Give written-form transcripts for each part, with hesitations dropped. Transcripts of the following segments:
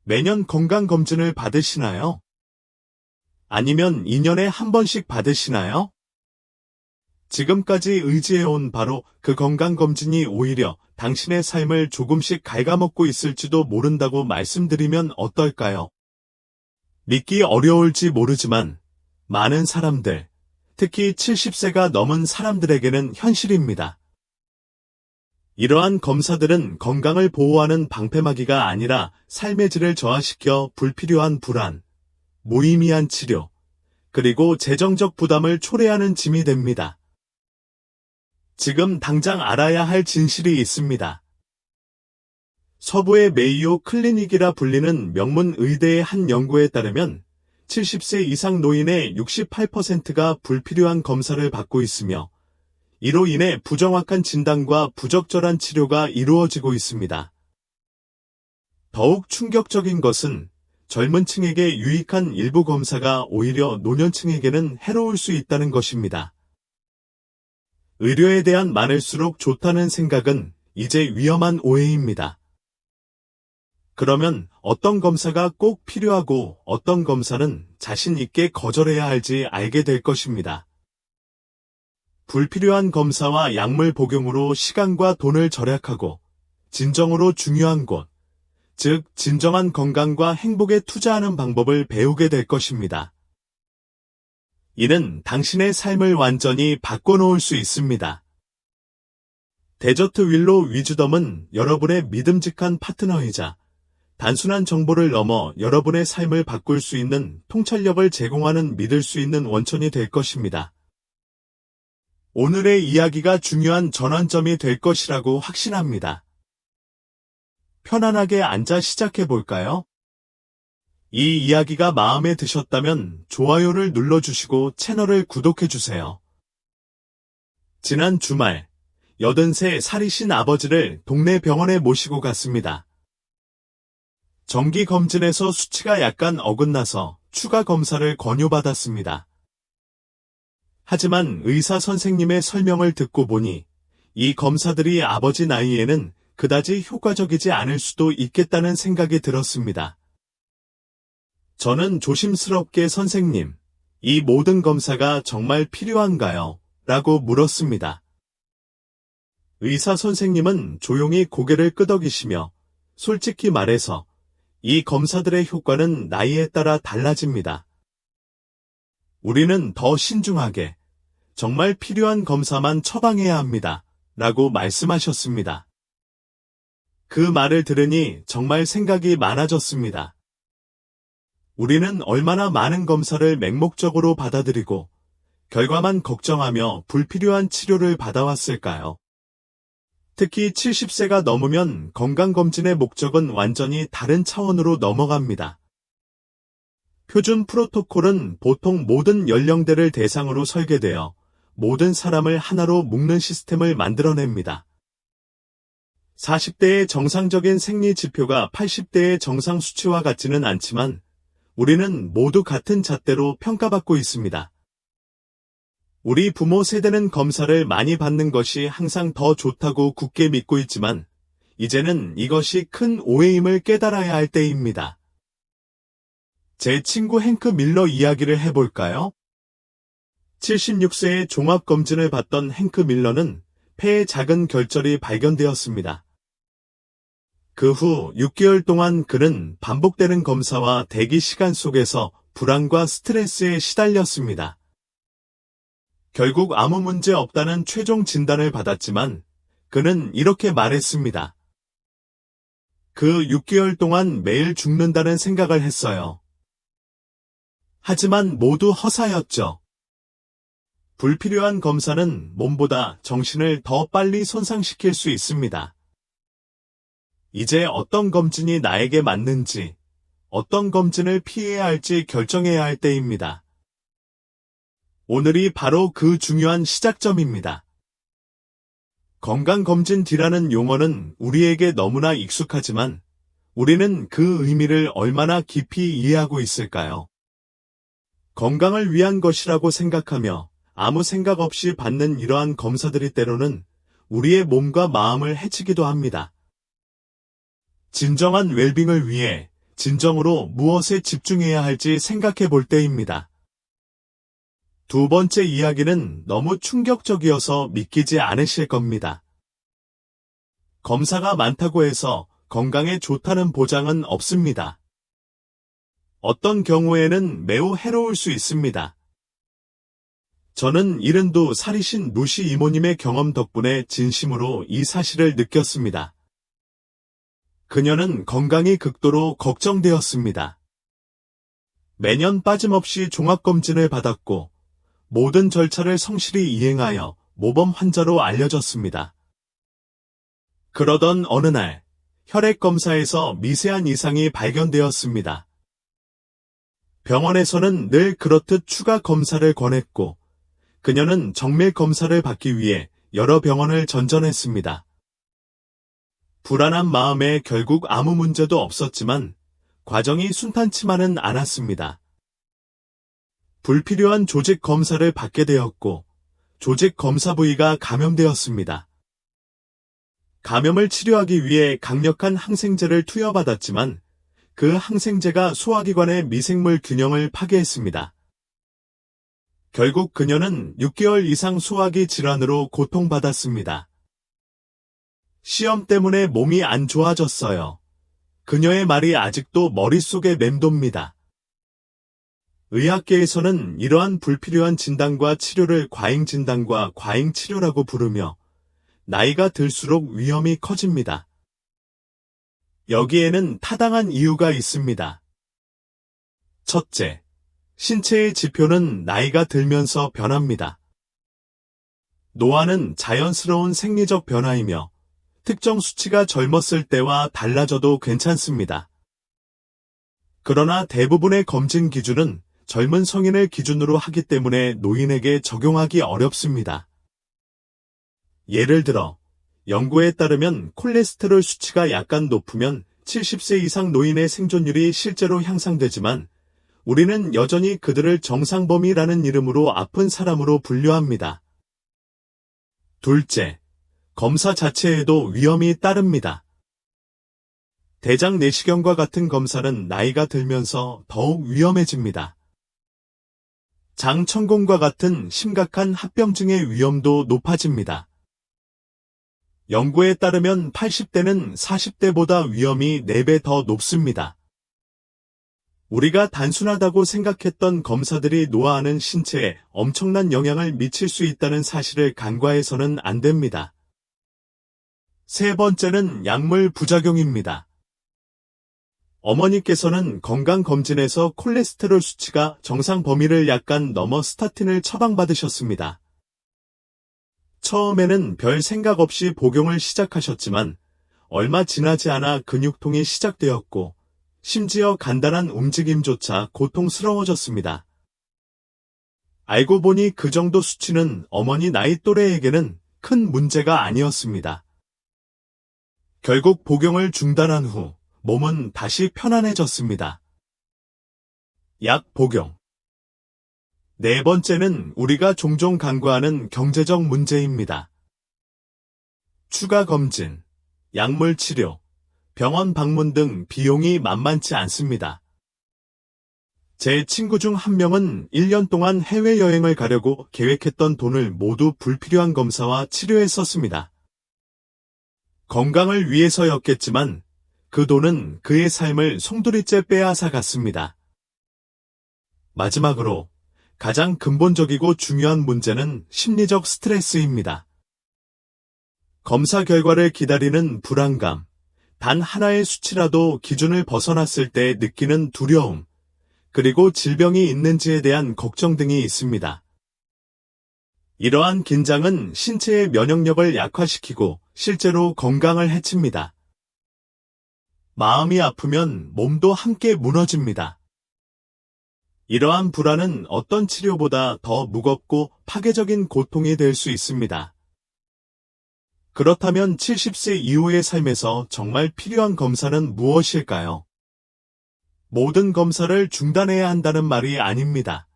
매년 건강검진을 받으시나요? 아니면 2년에 한 번씩 받으시나요? 지금까지 의지해온 바로 그 건강검진이 오히려 당신의 삶을 조금씩 갉아먹고 있을지도 모른다고 말씀드리면 어떨까요? 믿기 어려울지 모르지만 많은 사람들, 특히 70세가 넘은 사람들에게는 현실입니다. 이러한 검사들은 건강을 보호하는 방패막이가 아니라 삶의 질을 저하시켜 불필요한 불안, 무의미한 치료, 그리고 재정적 부담을 초래하는 짐이 됩니다. 지금 당장 알아야 할 진실이 있습니다. 서부의 메이오 클리닉이라 불리는 명문 의대의 한 연구에 따르면 70세 이상 노인의 68%가 불필요한 검사를 받고 있으며 이로 인해 부정확한 진단과 부적절한 치료가 이루어지고 있습니다. 더욱 충격적인 것은 젊은 층에게 유익한 일부 검사가 오히려 노년층에게는 해로울 수 있다는 것입니다. 의료에 대한 많을수록 좋다는 생각은 이제 위험한 오해입니다. 그러면 어떤 검사가 꼭 필요하고 어떤 검사는 자신 있게 거절해야 할지 알게 될 것입니다. 불필요한 검사와 약물 복용으로 시간과 돈을 절약하고 진정으로 중요한 곳, 즉 진정한 건강과 행복에 투자하는 방법을 배우게 될 것입니다. 이는 당신의 삶을 완전히 바꿔놓을 수 있습니다. 데저트 윌로 위즈덤은 여러분의 믿음직한 파트너이자 단순한 정보를 넘어 여러분의 삶을 바꿀 수 있는 통찰력을 제공하는 믿을 수 있는 원천이 될 것입니다. 오늘의 이야기가 중요한 전환점이 될 것이라고 확신합니다. 편안하게 앉아 시작해 볼까요? 이 이야기가 마음에 드셨다면 좋아요를 눌러주시고 채널을 구독해주세요. 지난 주말, 83살이신 아버지를 동네 병원에 모시고 갔습니다. 정기검진에서 수치가 약간 어긋나서 추가 검사를 권유받았습니다. 하지만 의사 선생님의 설명을 듣고 보니 이 검사들이 아버지 나이에는 그다지 효과적이지 않을 수도 있겠다는 생각이 들었습니다. 저는 조심스럽게 선생님, 이 모든 검사가 정말 필요한가요? 라고 물었습니다. 의사 선생님은 조용히 고개를 끄덕이시며 솔직히 말해서 이 검사들의 효과는 나이에 따라 달라집니다. 우리는 더 신중하게 정말 필요한 검사만 처방해야 합니다. 라고 말씀하셨습니다. 그 말을 들으니 정말 생각이 많아졌습니다. 우리는 얼마나 많은 검사를 맹목적으로 받아들이고 결과만 걱정하며 불필요한 치료를 받아왔을까요? 특히 70세가 넘으면 건강검진의 목적은 완전히 다른 차원으로 넘어갑니다. 표준 프로토콜은 보통 모든 연령대를 대상으로 설계되어 모든 사람을 하나로 묶는 시스템을 만들어냅니다. 40대의 정상적인 생리 지표가 80대의 정상 수치와 같지는 않지만 우리는 모두 같은 잣대로 평가받고 있습니다. 우리 부모 세대는 검사를 많이 받는 것이 항상 더 좋다고 굳게 믿고 있지만 이제는 이것이 큰 오해임을 깨달아야 할 때입니다. 제 친구 행크 밀러 이야기를 해볼까요? 76세의 종합검진을 받던 행크 밀러는 폐에 작은 결절이 발견되었습니다. 그 후 6개월 동안 그는 반복되는 검사와 대기 시간 속에서 불안과 스트레스에 시달렸습니다. 결국 아무 문제 없다는 최종 진단을 받았지만 그는 이렇게 말했습니다. 그 6개월 동안 매일 죽는다는 생각을 했어요. 하지만 모두 허사였죠. 불필요한 검사는 몸보다 정신을 더 빨리 손상시킬 수 있습니다. 이제 어떤 검진이 나에게 맞는지, 어떤 검진을 피해야 할지 결정해야 할 때입니다. 오늘이 바로 그 중요한 시작점입니다. 건강검진 D라는 용어는 우리에게 너무나 익숙하지만 우리는 그 의미를 얼마나 깊이 이해하고 있을까요? 건강을 위한 것이라고 생각하며 아무 생각 없이 받는 이러한 검사들이 때로는 우리의 몸과 마음을 해치기도 합니다. 진정한 웰빙을 위해 진정으로 무엇에 집중해야 할지 생각해 볼 때입니다. 두 번째 이야기는 너무 충격적이어서 믿기지 않으실 겁니다. 검사가 많다고 해서 건강에 좋다는 보장은 없습니다. 어떤 경우에는 매우 해로울 수 있습니다. 저는 72살이신 루시 이모님의 경험 덕분에 진심으로 이 사실을 느꼈습니다. 그녀는 건강이 극도로 걱정되었습니다. 매년 빠짐없이 종합검진을 받았고 모든 절차를 성실히 이행하여 모범 환자로 알려졌습니다. 그러던 어느 날 혈액검사에서 미세한 이상이 발견되었습니다. 병원에서는 늘 그렇듯 추가 검사를 권했고 그녀는 정밀 검사를 받기 위해 여러 병원을 전전했습니다. 불안한 마음에 결국 아무 문제도 없었지만 과정이 순탄치만은 않았습니다. 불필요한 조직 검사를 받게 되었고 조직 검사 부위가 감염되었습니다. 감염을 치료하기 위해 강력한 항생제를 투여받았지만 그 항생제가 소화기관의 미생물 균형을 파괴했습니다. 결국 그녀는 6개월 이상 소화기 질환으로 고통받았습니다. 시험 때문에 몸이 안 좋아졌어요. 그녀의 말이 아직도 머릿속에 맴돕니다. 의학계에서는 이러한 불필요한 진단과 치료를 과잉진단과 과잉치료라고 부르며 나이가 들수록 위험이 커집니다. 여기에는 타당한 이유가 있습니다. 첫째, 신체의 지표는 나이가 들면서 변합니다. 노화는 자연스러운 생리적 변화이며 특정 수치가 젊었을 때와 달라져도 괜찮습니다. 그러나 대부분의 검진 기준은 젊은 성인을 기준으로 하기 때문에 노인에게 적용하기 어렵습니다. 예를 들어 연구에 따르면 콜레스테롤 수치가 약간 높으면 70세 이상 노인의 생존율이 실제로 향상되지만 우리는 여전히 그들을 정상범위라는 이름으로 아픈 사람으로 분류합니다. 둘째, 검사 자체에도 위험이 따릅니다. 대장 내시경과 같은 검사는 나이가 들면서 더욱 위험해집니다. 장천공과 같은 심각한 합병증의 위험도 높아집니다. 연구에 따르면 80대는 40대보다 위험이 4배 더 높습니다. 우리가 단순하다고 생각했던 검사들이 노화하는 신체에 엄청난 영향을 미칠 수 있다는 사실을 간과해서는 안 됩니다. 세 번째는 약물 부작용입니다. 어머니께서는 건강검진에서 콜레스테롤 수치가 정상 범위를 약간 넘어 스타틴을 처방받으셨습니다. 처음에는 별 생각 없이 복용을 시작하셨지만 얼마 지나지 않아 근육통이 시작되었고 심지어 간단한 움직임조차 고통스러워졌습니다. 알고 보니 그 정도 수치는 어머니 나이 또래에게는 큰 문제가 아니었습니다. 결국 복용을 중단한 후 몸은 다시 편안해졌습니다. 약 복용. 네 번째는 우리가 종종 간과하는 경제적 문제입니다. 추가 검진, 약물 치료, 병원 방문 등 비용이 만만치 않습니다. 제 친구 중 한 명은 1년 동안 해외여행을 가려고 계획했던 돈을 모두 불필요한 검사와 치료에 썼습니다. 건강을 위해서였겠지만 그 돈은 그의 삶을 송두리째 빼앗아 갔습니다. 마지막으로 가장 근본적이고 중요한 문제는 심리적 스트레스입니다. 검사 결과를 기다리는 불안감, 단 하나의 수치라도 기준을 벗어났을 때 느끼는 두려움, 그리고 질병이 있는지에 대한 걱정 등이 있습니다. 이러한 긴장은 신체의 면역력을 약화시키고 실제로 건강을 해칩니다. 마음이 아프면 몸도 함께 무너집니다. 이러한 불안은 어떤 치료보다 더 무겁고 파괴적인 고통이 될 수 있습니다. 그렇다면 70세 이후의 삶에서 정말 필요한 검사는 무엇일까요? 모든 검사를 중단해야 한다는 말이 아닙니다.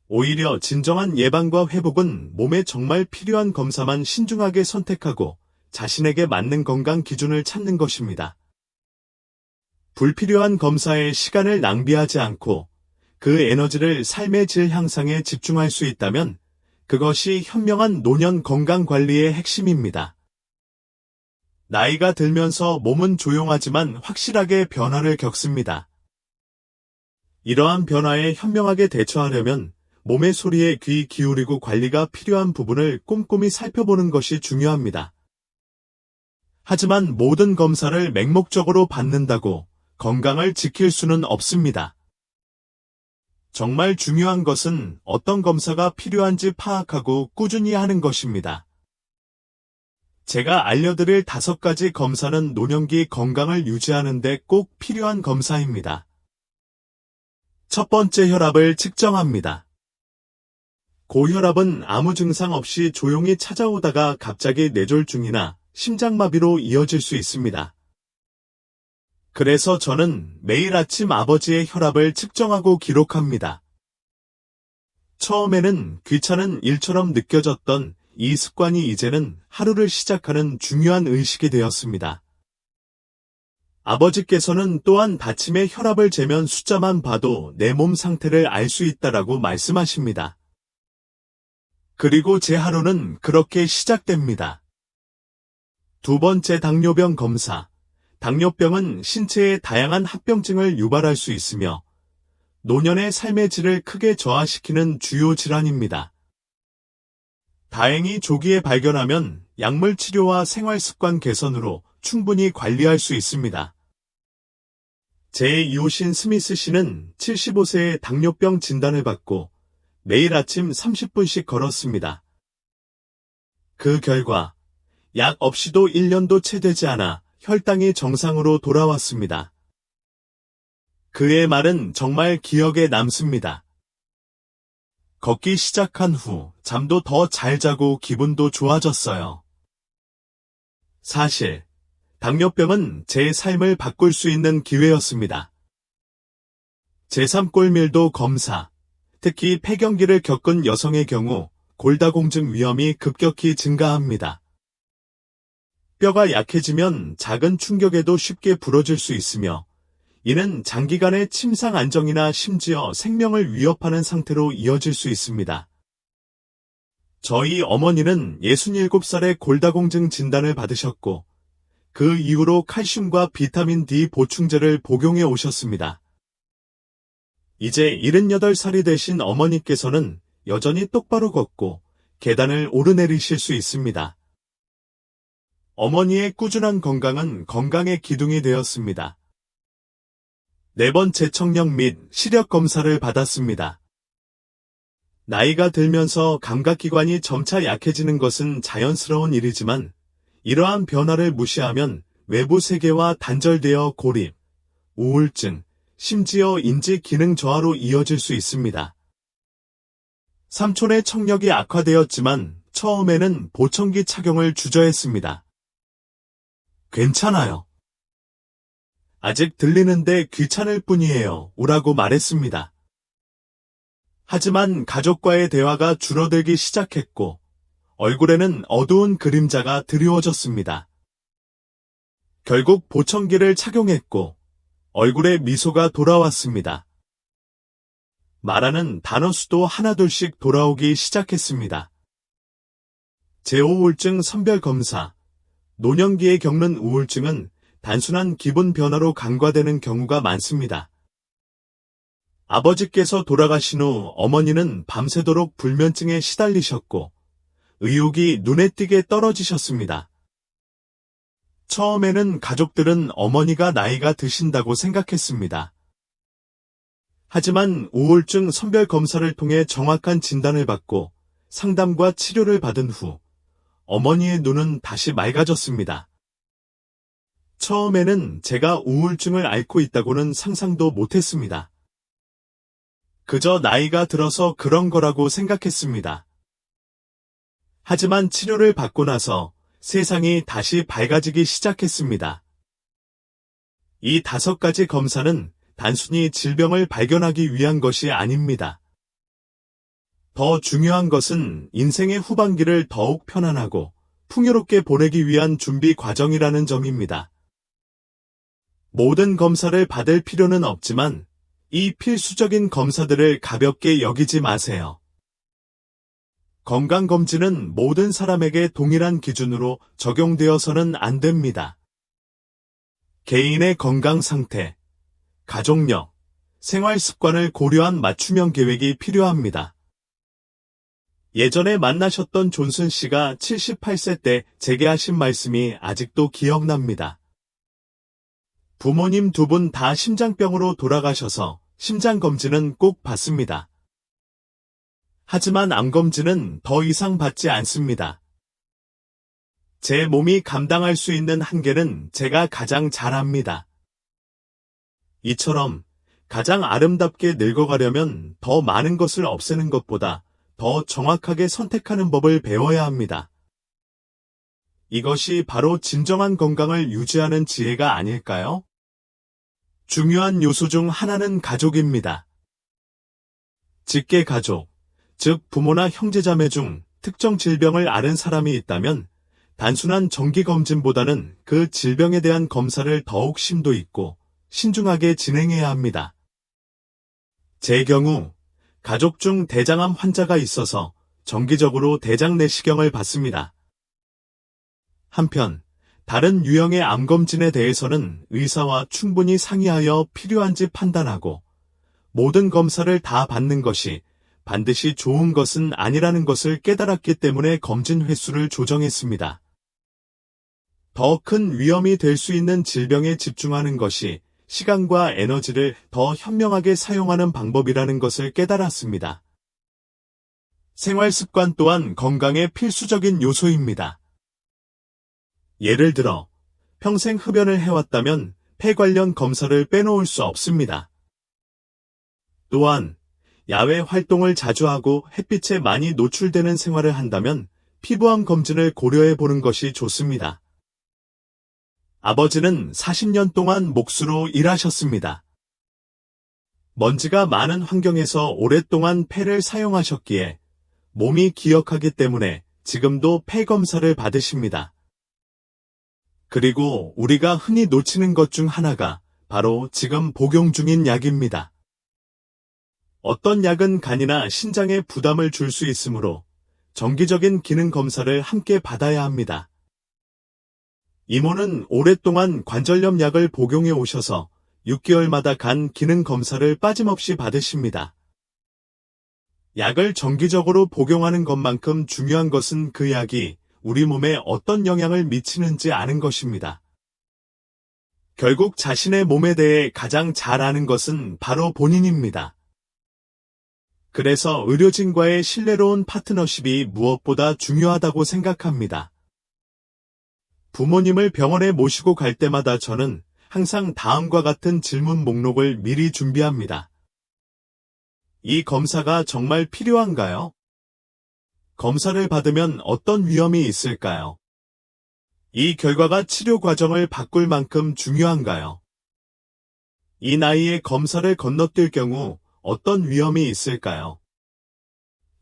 오히려 진정한 예방과 회복은 몸에 정말 필요한 검사만 신중하게 선택하고 자신에게 맞는 건강 기준을 찾는 것입니다. 불필요한 검사에 시간을 낭비하지 않고 그 에너지를 삶의 질 향상에 집중할 수 있다면 그것이 현명한 노년 건강 관리의 핵심입니다. 나이가 들면서 몸은 조용하지만 확실하게 변화를 겪습니다. 이러한 변화에 현명하게 대처하려면 몸의 소리에 귀 기울이고 관리가 필요한 부분을 꼼꼼히 살펴보는 것이 중요합니다. 하지만 모든 검사를 맹목적으로 받는다고 건강을 지킬 수는 없습니다. 정말 중요한 것은 어떤 검사가 필요한지 파악하고 꾸준히 하는 것입니다. 제가 알려드릴 5가지 검사는 노년기 건강을 유지하는 데 꼭 필요한 검사입니다. 첫 번째, 혈압을 측정합니다. 고혈압은 아무 증상 없이 조용히 찾아오다가 갑자기 뇌졸중이나 심장마비로 이어질 수 있습니다. 그래서 저는 매일 아침 아버지의 혈압을 측정하고 기록합니다. 처음에는 귀찮은 일처럼 느껴졌던 이 습관이 이제는 하루를 시작하는 중요한 의식이 되었습니다. 아버지께서는 또한 아침에 혈압을 재면 숫자만 봐도 내 몸 상태를 알 수 있다라고 말씀하십니다. 그리고 제 하루는 그렇게 시작됩니다. 두 번째, 당뇨병 검사. 당뇨병은 신체의 다양한 합병증을 유발할 수 있으며 노년의 삶의 질을 크게 저하시키는 주요 질환입니다. 다행히 조기에 발견하면 약물 치료와 생활 습관 개선으로 충분히 관리할 수 있습니다. 제 이웃인 스미스 씨는 75세에 당뇨병 진단을 받고 매일 아침 30분씩 걸었습니다. 그 결과 약 없이도 1년도 채 되지 않아 혈당이 정상으로 돌아왔습니다. 그의 말은 정말 기억에 남습니다. 걷기 시작한 후 잠도 더 잘 자고 기분도 좋아졌어요. 사실 당뇨병은 제 삶을 바꿀 수 있는 기회였습니다. 제3골밀도 검사, 특히 폐경기를 겪은 여성의 경우 골다공증 위험이 급격히 증가합니다. 뼈가 약해지면 작은 충격에도 쉽게 부러질 수 있으며 이는 장기간의 침상 안정이나 심지어 생명을 위협하는 상태로 이어질 수 있습니다. 저희 어머니는 67살에 골다공증 진단을 받으셨고 그 이후로 칼슘과 비타민 D 보충제를 복용해 오셨습니다. 이제 78살이 되신 어머니께서는 여전히 똑바로 걷고 계단을 오르내리실 수 있습니다. 어머니의 꾸준한 건강은 건강의 기둥이 되었습니다. 네 번째, 청력 및 시력 검사를 받았습니다. 나이가 들면서 감각기관이 점차 약해지는 것은 자연스러운 일이지만 이러한 변화를 무시하면 외부 세계와 단절되어 고립, 우울증, 심지어 인지 기능 저하로 이어질 수 있습니다. 삼촌의 청력이 악화되었지만 처음에는 보청기 착용을 주저했습니다. 괜찮아요. 아직 들리는데 귀찮을 뿐이에요. 오라고 말했습니다. 하지만 가족과의 대화가 줄어들기 시작했고 얼굴에는 어두운 그림자가 드리워졌습니다. 결국 보청기를 착용했고 얼굴에 미소가 돌아왔습니다. 말하는 단어 수도 하나둘씩 돌아오기 시작했습니다. 제5우울증 선별검사. 노년기에 겪는 우울증은 단순한 기분 변화로 간과되는 경우가 많습니다. 아버지께서 돌아가신 후 어머니는 밤새도록 불면증에 시달리셨고 의욕이 눈에 띄게 떨어지셨습니다. 처음에는 가족들은 어머니가 나이가 드신다고 생각했습니다. 하지만 우울증 선별 검사를 통해 정확한 진단을 받고 상담과 치료를 받은 후 어머니의 눈은 다시 맑아졌습니다. 처음에는 제가 우울증을 앓고 있다고는 상상도 못했습니다. 그저 나이가 들어서 그런 거라고 생각했습니다. 하지만 치료를 받고 나서 세상이 다시 밝아지기 시작했습니다. 이 5가지 검사는 단순히 질병을 발견하기 위한 것이 아닙니다. 더 중요한 것은 인생의 후반기를 더욱 편안하고 풍요롭게 보내기 위한 준비 과정이라는 점입니다. 모든 검사를 받을 필요는 없지만 이 필수적인 검사들을 가볍게 여기지 마세요. 건강검진은 모든 사람에게 동일한 기준으로 적용되어서는 안 됩니다. 개인의 건강 상태, 가족력, 생활 습관을 고려한 맞춤형 계획이 필요합니다. 예전에 만나셨던 존슨 씨가 78세 때 제게 하신 말씀이 아직도 기억납니다. 부모님 두 분 다 심장병으로 돌아가셔서 심장검진은 꼭 받습니다. 하지만 암검진은 더 이상 받지 않습니다. 제 몸이 감당할 수 있는 한계는 제가 가장 잘 압니다. 이처럼 가장 아름답게 늙어가려면 더 많은 것을 없애는 것보다 더 정확하게 선택하는 법을 배워야 합니다. 이것이 바로 진정한 건강을 유지하는 지혜가 아닐까요? 중요한 요소 중 하나는 가족입니다. 직계 가족, 즉 부모나 형제자매 중 특정 질병을 앓은 사람이 있다면 단순한 정기검진보다는 그 질병에 대한 검사를 더욱 심도 있고 신중하게 진행해야 합니다. 제 경우 가족 중 대장암 환자가 있어서 정기적으로 대장 내시경을 받습니다. 한편 다른 유형의 암검진에 대해서는 의사와 충분히 상의하여 필요한지 판단하고 모든 검사를 다 받는 것이 반드시 좋은 것은 아니라는 것을 깨달았기 때문에 검진 횟수를 조정했습니다. 더 큰 위험이 될 수 있는 질병에 집중하는 것이 시간과 에너지를 더 현명하게 사용하는 방법이라는 것을 깨달았습니다. 생활 습관 또한 건강의 필수적인 요소입니다. 예를 들어 평생 흡연을 해왔다면 폐 관련 검사를 빼놓을 수 없습니다. 또한 야외 활동을 자주 하고 햇빛에 많이 노출되는 생활을 한다면 피부암 검진을 고려해 보는 것이 좋습니다. 아버지는 40년 동안 목수로 일하셨습니다. 먼지가 많은 환경에서 오랫동안 폐를 사용하셨기에 몸이 기억하기 때문에 지금도 폐 검사를 받으십니다. 그리고 우리가 흔히 놓치는 것 중 하나가 바로 지금 복용 중인 약입니다. 어떤 약은 간이나 신장에 부담을 줄 수 있으므로 정기적인 기능 검사를 함께 받아야 합니다. 이모는 오랫동안 관절염 약을 복용해 오셔서 6개월마다 간 기능 검사를 빠짐없이 받으십니다. 약을 정기적으로 복용하는 것만큼 중요한 것은 그 약이 우리 몸에 어떤 영향을 미치는지 아는 것입니다. 결국 자신의 몸에 대해 가장 잘 아는 것은 바로 본인입니다. 그래서 의료진과의 신뢰로운 파트너십이 무엇보다 중요하다고 생각합니다. 부모님을 병원에 모시고 갈 때마다 저는 항상 다음과 같은 질문 목록을 미리 준비합니다. 이 검사가 정말 필요한가요? 검사를 받으면 어떤 위험이 있을까요? 이 결과가 치료 과정을 바꿀 만큼 중요한가요? 이 나이에 검사를 건너뛸 경우 어떤 위험이 있을까요?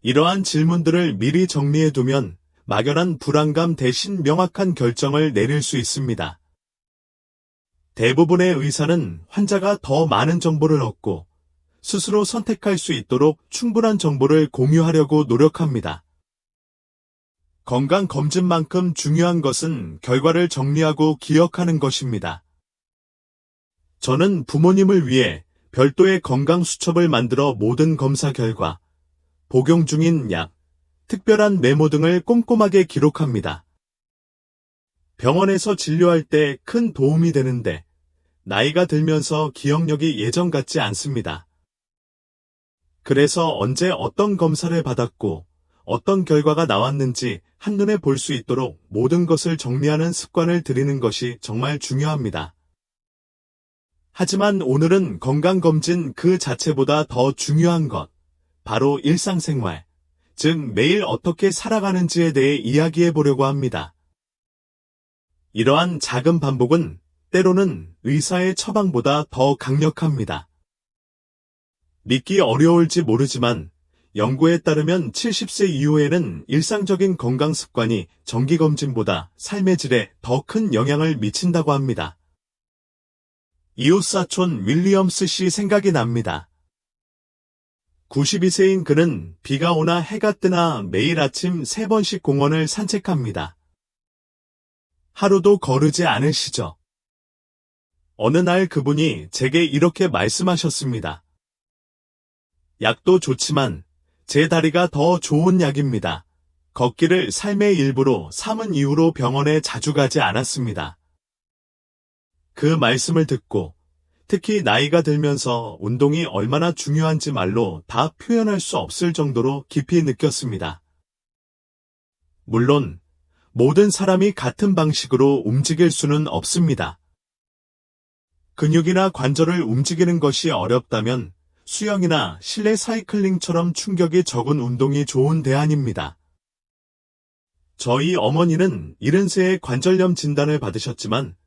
이러한 질문들을 미리 정리해두면 막연한 불안감 대신 명확한 결정을 내릴 수 있습니다. 대부분의 의사는 환자가 더 많은 정보를 얻고 스스로 선택할 수 있도록 충분한 정보를 공유하려고 노력합니다. 건강검진만큼 중요한 것은 결과를 정리하고 기억하는 것입니다. 저는 부모님을 위해 별도의 건강수첩을 만들어 모든 검사 결과, 복용 중인 약, 특별한 메모 등을 꼼꼼하게 기록합니다. 병원에서 진료할 때 큰 도움이 되는데 나이가 들면서 기억력이 예전 같지 않습니다. 그래서 언제 어떤 검사를 받았고 어떤 결과가 나왔는지 한눈에 볼 수 있도록 모든 것을 정리하는 습관을 들이는 것이 정말 중요합니다. 하지만 오늘은 건강검진 그 자체보다 더 중요한 것, 바로 일상생활, 즉 매일 어떻게 살아가는지에 대해 이야기해 보려고 합니다. 이러한 작은 반복은 때로는 의사의 처방보다 더 강력합니다. 믿기 어려울지 모르지만 연구에 따르면 70세 이후에는 일상적인 건강 습관이 정기검진보다 삶의 질에 더 큰 영향을 미친다고 합니다. 이웃 사촌 윌리엄스 씨 생각이 납니다. 92세인 그는 비가 오나 해가 뜨나 매일 아침 3번씩 공원을 산책합니다. 하루도 거르지 않으시죠? 어느 날 그분이 제게 이렇게 말씀하셨습니다. 약도 좋지만 제 다리가 더 좋은 약입니다. 걷기를 삶의 일부로 삼은 이후로 병원에 자주 가지 않았습니다. 그 말씀을 듣고 특히 나이가 들면서 운동이 얼마나 중요한지 말로 다 표현할 수 없을 정도로 깊이 느꼈습니다. 물론 모든 사람이 같은 방식으로 움직일 수는 없습니다. 근육이나 관절을 움직이는 것이 어렵다면 수영이나 실내 사이클링처럼 충격이 적은 운동이 좋은 대안입니다. 저희 어머니는 70세에 관절염 진단을 받으셨지만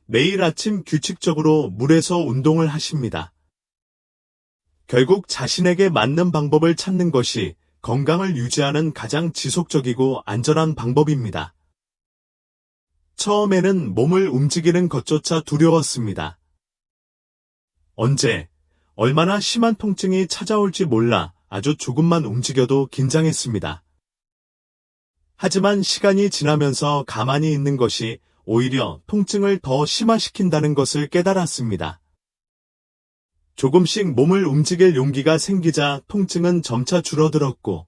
매일 아침 규칙적으로 물에서 운동을 하십니다. 결국 자신에게 맞는 방법을 찾는 것이 건강을 유지하는 가장 지속적이고 안전한 방법입니다. 처음에는 몸을 움직이는 것조차 두려웠습니다. 언제, 얼마나 심한 통증이 찾아올지 몰라 아주 조금만 움직여도 긴장했습니다. 하지만 시간이 지나면서 가만히 있는 것이 오히려 통증을 더 심화시킨다는 것을 깨달았습니다. 조금씩 몸을 움직일 용기가 생기자 통증은 점차 줄어들었고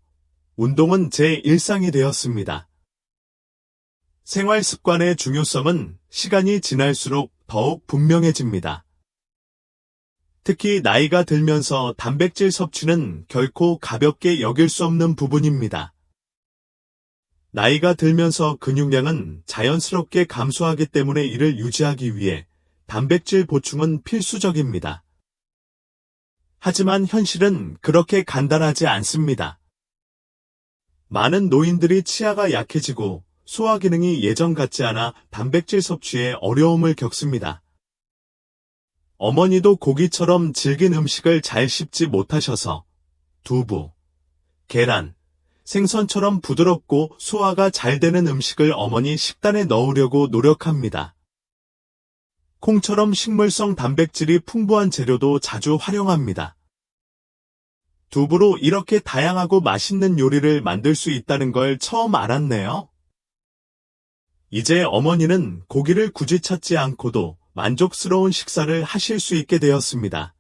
운동은 제 일상이 되었습니다. 생활 습관의 중요성은 시간이 지날수록 더욱 분명해집니다. 특히 나이가 들면서 단백질 섭취는 결코 가볍게 여길 수 없는 부분입니다. 나이가 들면서 근육량은 자연스럽게 감소하기 때문에 이를 유지하기 위해 단백질 보충은 필수적입니다. 하지만 현실은 그렇게 간단하지 않습니다. 많은 노인들이 치아가 약해지고 소화 기능이 예전 같지 않아 단백질 섭취에 어려움을 겪습니다. 어머니도 고기처럼 질긴 음식을 잘 씹지 못하셔서 두부, 계란, 생선처럼 부드럽고 소화가 잘 되는 음식을 어머니 식단에 넣으려고 노력합니다. 콩처럼 식물성 단백질이 풍부한 재료도 자주 활용합니다. 두부로 이렇게 다양하고 맛있는 요리를 만들 수 있다는 걸 처음 알았네요. 이제 어머니는 고기를 굳이 찾지 않고도 만족스러운 식사를 하실 수 있게 되었습니다.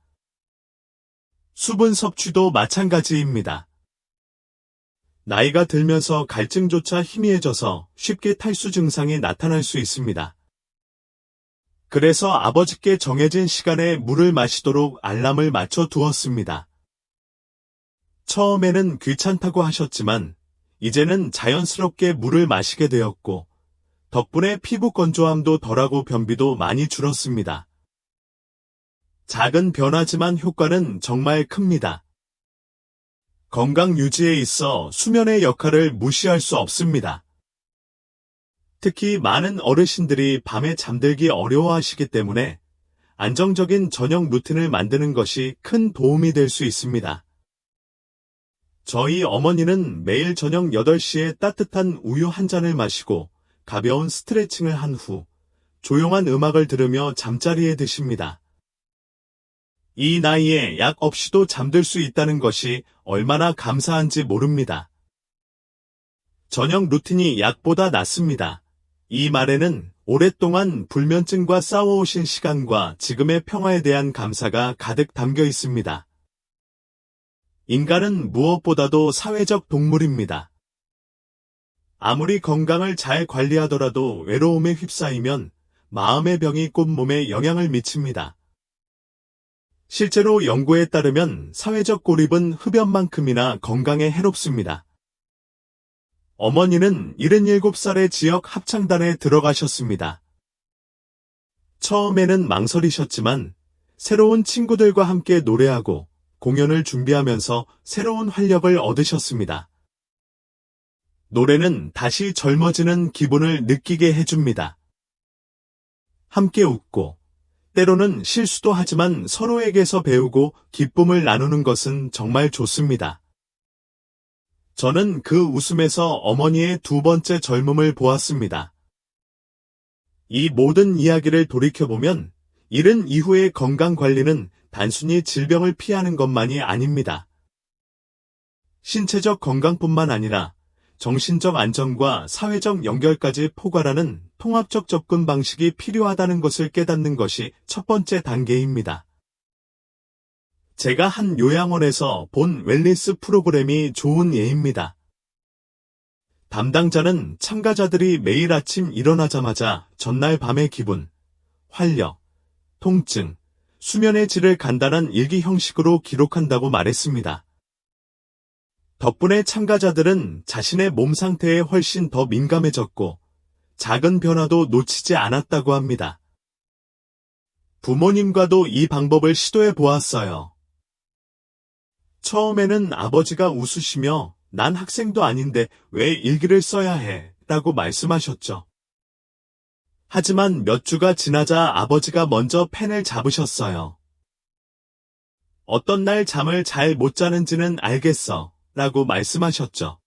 수분 섭취도 마찬가지입니다. 나이가 들면서 갈증조차 희미해져서 쉽게 탈수 증상이 나타날 수 있습니다. 그래서 아버지께 정해진 시간에 물을 마시도록 알람을 맞춰 두었습니다. 처음에는 귀찮다고 하셨지만 이제는 자연스럽게 물을 마시게 되었고 덕분에 피부 건조함도 덜하고 변비도 많이 줄었습니다. 작은 변화지만 효과는 정말 큽니다. 건강 유지에 있어 수면의 역할을 무시할 수 없습니다. 특히 많은 어르신들이 밤에 잠들기 어려워하시기 때문에 안정적인 저녁 루틴을 만드는 것이 큰 도움이 될 수 있습니다. 저희 어머니는 매일 저녁 8시에 따뜻한 우유 한 잔을 마시고 가벼운 스트레칭을 한 후 조용한 음악을 들으며 잠자리에 드십니다. 이 나이에 약 없이도 잠들 수 있다는 것이 얼마나 감사한지 모릅니다. 저녁 루틴이 약보다 낫습니다. 이 말에는 오랫동안 불면증과 싸워오신 시간과 지금의 평화에 대한 감사가 가득 담겨 있습니다. 인간은 무엇보다도 사회적 동물입니다. 아무리 건강을 잘 관리하더라도 외로움에 휩싸이면 마음의 병이 곧 몸에 영향을 미칩니다. 실제로 연구에 따르면 사회적 고립은 흡연만큼이나 건강에 해롭습니다. 어머니는 77살의 지역 합창단에 들어가셨습니다. 처음에는 망설이셨지만 새로운 친구들과 함께 노래하고 공연을 준비하면서 새로운 활력을 얻으셨습니다. 노래는 다시 젊어지는 기분을 느끼게 해줍니다. 함께 웃고 때로는 실수도 하지만 서로에게서 배우고 기쁨을 나누는 것은 정말 좋습니다. 저는 그 웃음에서 어머니의 두 번째 젊음을 보았습니다. 이 모든 이야기를 돌이켜보면 이른 이후의 건강관리는 단순히 질병을 피하는 것만이 아닙니다. 신체적 건강뿐만 아니라 정신적 안정과 사회적 연결까지 포괄하는 통합적 접근 방식이 필요하다는 것을 깨닫는 것이 첫 번째 단계입니다. 제가 한 요양원에서 본 웰니스 프로그램이 좋은 예입니다. 담당자는 참가자들이 매일 아침 일어나자마자 전날 밤의 기분, 활력, 통증, 수면의 질을 간단한 일기 형식으로 기록한다고 말했습니다. 덕분에 참가자들은 자신의 몸 상태에 훨씬 더 민감해졌고 작은 변화도 놓치지 않았다고 합니다. 부모님과도 이 방법을 시도해 보았어요. 처음에는 아버지가 웃으시며 난 학생도 아닌데 왜 일기를 써야 해? 라고 말씀하셨죠. 하지만 몇 주가 지나자 아버지가 먼저 펜을 잡으셨어요. 어떤 날 잠을 잘 못 자는지는 알겠어. 라고 말씀하셨죠.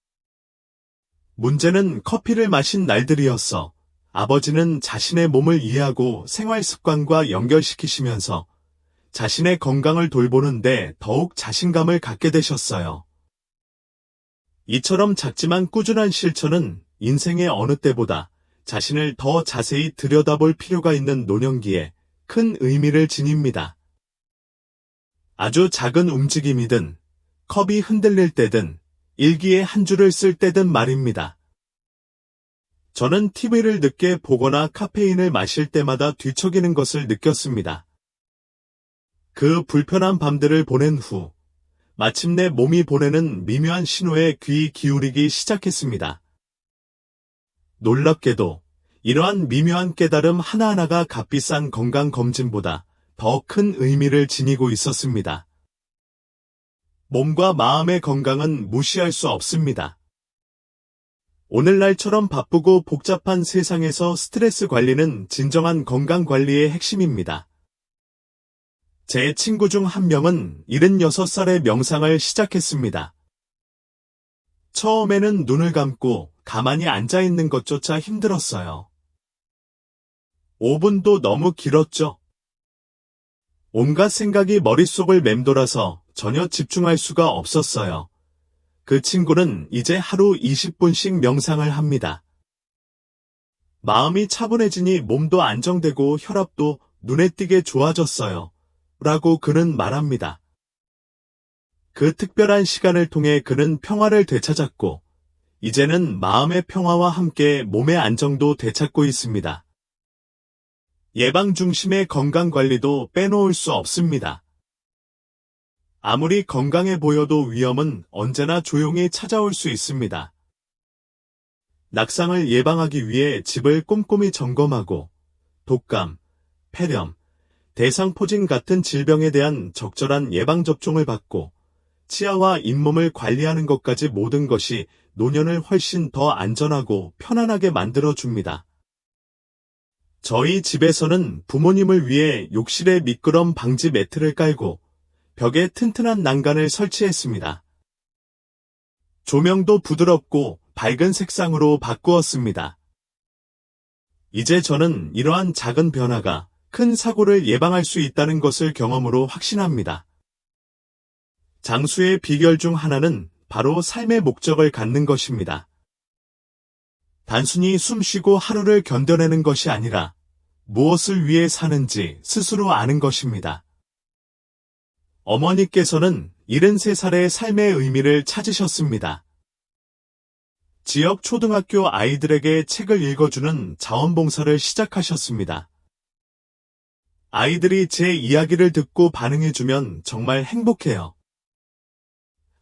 문제는 커피를 마신 날들이었어. 아버지는 자신의 몸을 이해하고 생활 습관과 연결시키시면서 자신의 건강을 돌보는데 더욱 자신감을 갖게 되셨어요. 이처럼 작지만 꾸준한 실천은 인생의 어느 때보다 자신을 더 자세히 들여다볼 필요가 있는 노년기에 큰 의미를 지닙니다. 아주 작은 움직임이든 컵이 흔들릴 때든 일기에 한 줄을 쓸 때든 말입니다. 저는 TV를 늦게 보거나 카페인을 마실 때마다 뒤척이는 것을 느꼈습니다. 그 불편한 밤들을 보낸 후 마침내 몸이 보내는 미묘한 신호에 귀 기울이기 시작했습니다. 놀랍게도 이러한 미묘한 깨달음 하나하나가 값비싼 건강검진보다 더 큰 의미를 지니고 있었습니다. 몸과 마음의 건강은 무시할 수 없습니다. 오늘날처럼 바쁘고 복잡한 세상에서 스트레스 관리는 진정한 건강 관리의 핵심입니다. 제 친구 중 한 명은 76살에 명상을 시작했습니다. 처음에는 눈을 감고 가만히 앉아 있는 것조차 힘들었어요. 5분도 너무 길었죠. 온갖 생각이 머릿속을 맴돌아서 전혀 집중할 수가 없었어요. 그 친구는 이제 하루 20분씩 명상을 합니다. 마음이 차분해지니 몸도 안정되고 혈압도 눈에 띄게 좋아졌어요. 라고 그는 말합니다. 그 특별한 시간을 통해 그는 평화를 되찾았고, 이제는 마음의 평화와 함께 몸의 안정도 되찾고 있습니다. 예방 중심의 건강관리도 빼놓을 수 없습니다. 아무리 건강해 보여도 위험은 언제나 조용히 찾아올 수 있습니다. 낙상을 예방하기 위해 집을 꼼꼼히 점검하고 독감, 폐렴, 대상포진 같은 질병에 대한 적절한 예방접종을 받고 치아와 잇몸을 관리하는 것까지 모든 것이 노년을 훨씬 더 안전하고 편안하게 만들어줍니다. 저희 집에서는 부모님을 위해 욕실에 미끄럼 방지 매트를 깔고 벽에 튼튼한 난간을 설치했습니다. 조명도 부드럽고 밝은 색상으로 바꾸었습니다. 이제 저는 이러한 작은 변화가 큰 사고를 예방할 수 있다는 것을 경험으로 확신합니다. 장수의 비결 중 하나는 바로 삶의 목적을 갖는 것입니다. 단순히 숨쉬고 하루를 견뎌내는 것이 아니라 무엇을 위해 사는지 스스로 아는 것입니다. 어머니께서는 73살의 삶의 의미를 찾으셨습니다. 지역 초등학교 아이들에게 책을 읽어주는 자원봉사를 시작하셨습니다. 아이들이 제 이야기를 듣고 반응해주면 정말 행복해요.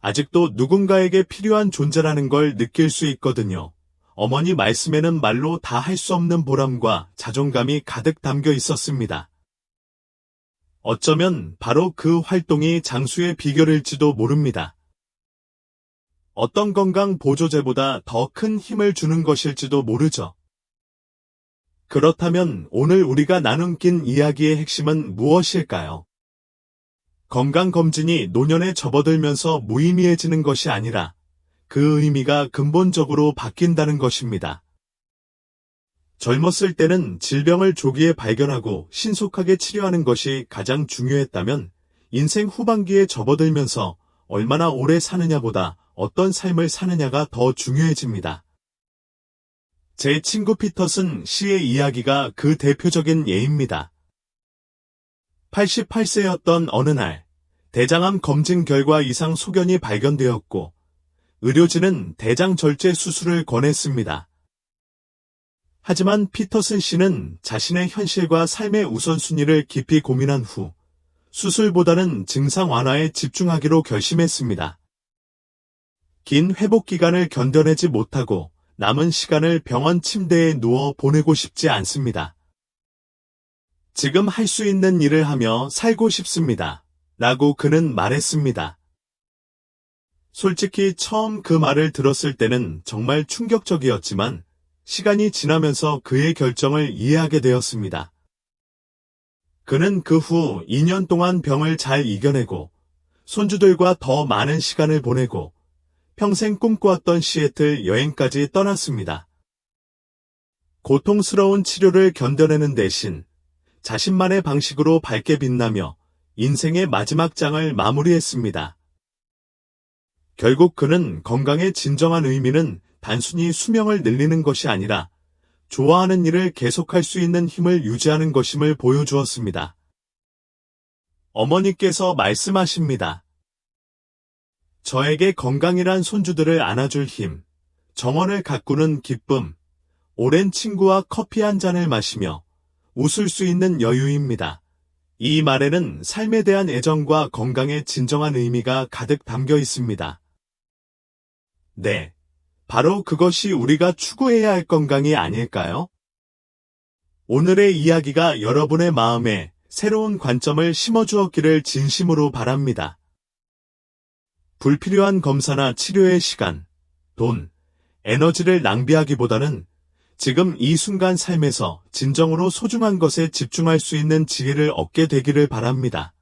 아직도 누군가에게 필요한 존재라는 걸 느낄 수 있거든요. 어머니 말씀에는 말로 다 할 수 없는 보람과 자존감이 가득 담겨 있었습니다. 어쩌면 바로 그 활동이 장수의 비결일지도 모릅니다. 어떤 건강 보조제보다 더 큰 힘을 주는 것일지도 모르죠. 그렇다면 오늘 우리가 나눈 긴 이야기의 핵심은 무엇일까요? 건강검진이 노년에 접어들면서 무의미해지는 것이 아니라 그 의미가 근본적으로 바뀐다는 것입니다. 젊었을 때는 질병을 조기에 발견하고 신속하게 치료하는 것이 가장 중요했다면 인생 후반기에 접어들면서 얼마나 오래 사느냐보다 어떤 삶을 사느냐가 더 중요해집니다. 제 친구 피터슨 씨의 이야기가 그 대표적인 예입니다. 88세였던 어느 날, 대장암 검진 결과 이상 소견이 발견되었고, 의료진은 대장 절제 수술을 권했습니다. 하지만 피터슨 씨는 자신의 현실과 삶의 우선순위를 깊이 고민한 후, 수술보다는 증상 완화에 집중하기로 결심했습니다. 긴 회복 기간을 견뎌내지 못하고 남은 시간을 병원 침대에 누워 보내고 싶지 않습니다. 지금 할 수 있는 일을 하며 살고 싶습니다. 라고 그는 말했습니다. 솔직히 처음 그 말을 들었을 때는 정말 충격적이었지만 시간이 지나면서 그의 결정을 이해하게 되었습니다. 그는 그 후 2년 동안 병을 잘 이겨내고 손주들과 더 많은 시간을 보내고 평생 꿈꿔왔던 시애틀 여행까지 떠났습니다. 고통스러운 치료를 견뎌내는 대신 자신만의 방식으로 밝게 빛나며 인생의 마지막 장을 마무리했습니다. 결국 그는 건강의 진정한 의미는 단순히 수명을 늘리는 것이 아니라 좋아하는 일을 계속할 수 있는 힘을 유지하는 것임을 보여주었습니다. 어머니께서 말씀하십니다. 저에게 건강이란 손주들을 안아줄 힘, 정원을 가꾸는 기쁨, 오랜 친구와 커피 한 잔을 마시며 웃을 수 있는 여유입니다. 이 말에는 삶에 대한 애정과 건강의 진정한 의미가 가득 담겨 있습니다. 네, 바로 그것이 우리가 추구해야 할 건강이 아닐까요? 오늘의 이야기가 여러분의 마음에 새로운 관점을 심어주었기를 진심으로 바랍니다. 불필요한 검사나 치료의 시간, 돈, 에너지를 낭비하기보다는 지금 이 순간 삶에서 진정으로 소중한 것에 집중할 수 있는 지혜를 얻게 되기를 바랍니다.